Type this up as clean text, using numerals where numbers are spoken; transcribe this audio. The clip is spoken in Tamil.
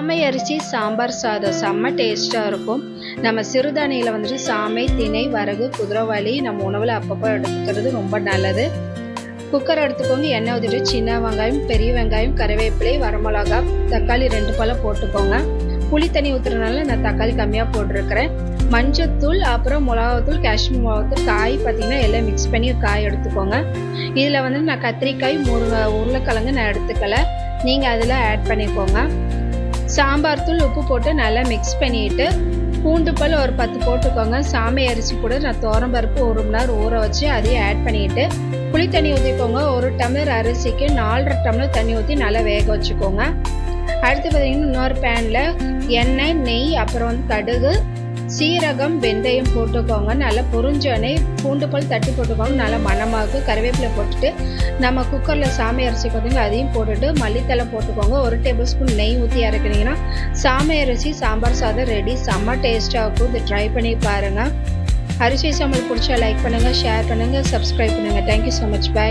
சாமை அரிசி சாம்பார் சாதம் செம்ம டேஸ்ட்டாக இருக்கும். நம்ம சிறுதானியில் வந்துட்டு சாமை, திணை, வரகு, குதிரைவாலி நம்ம உணவில் அப்பப்போ எடுத்துக்கிறது ரொம்ப நல்லது. குக்கர் எடுத்துக்கோங்க. எண்ணெய் ஊற்றிட்டு சின்ன வெங்காயம், பெரிய வெங்காயம், கறிவேப்பிலை, வரமிளகா, தக்காளி 2 பழம் போட்டுக்கோங்க. புளி தண்ணி ஊற்றுறதுனால நான் தக்காளி கம்மியாக போட்டிருக்கிறேன். மஞ்சத்தூள், அப்புறம் மிளகாத்தூள், காஷ்மீர் மிளகாத்தூள், காய் பார்த்தீங்கன்னா எல்லாம் மிக்ஸ் பண்ணி காய் எடுத்துக்கோங்க. இதில் வந்து நான் கத்திரிக்காய், உருளைக்கிழங்கு நான் எடுத்துக்கலை, நீங்கள் அதில் ஆட் பண்ணிக்கோங்க. சாம்பார் தூள், உப்பு போட்டு நல்லா மிக்ஸ் பண்ணிவிட்டு பூண்டு பல் ஒரு 10 போட்டுக்கோங்க. சாமை அரிசி கூட நான் துவரம்பருப்பு 1 மணி நேரம் ஊற வச்சு அதையும் ஆட் பண்ணிவிட்டு புளி தண்ணி ஊற்றிக்கோங்க. 1 டம்ளர் அரிசிக்கு 4.5 டம்ளர் தண்ணி ஊற்றி நல்லா வேக வச்சுக்கோங்க. அடுத்து பார்த்தீங்கன்னா இன்னொரு பேனில் எண்ணெய், நெய், அப்புறம் வந்து கடுகு, சீரகம், வெந்தயம் போட்டுக்கோங்க. நல்லா பொரிஞ்சோடனே பூண்டு பல் தட்டி போட்டுக்கோங்க. நல்லா மணமாகும். கறிவேப்பிலை போட்டுட்டு நம்ம குக்கரில் சாமை அரிசி பார்த்தீங்கன்னா அதையும் போட்டுட்டு மல்லித்தலை போட்டுக்கோங்க. 1 டேபிள் ஸ்பூன் நெய் ஊற்றி இறக்குனீங்கன்னா சாமை அரிசி சாம்பார் சாதம் ரெடி. செம்ம டேஸ்ட்டாக இருக்கும். இது ட்ரை பண்ணி பாருங்கள். அரிசி சமையல் பிடிச்சா லைக் பண்ணுங்கள், ஷேர் பண்ணுங்கள், சப்ஸ்கிரைப் பண்ணுங்கள். Thank you so much. பை.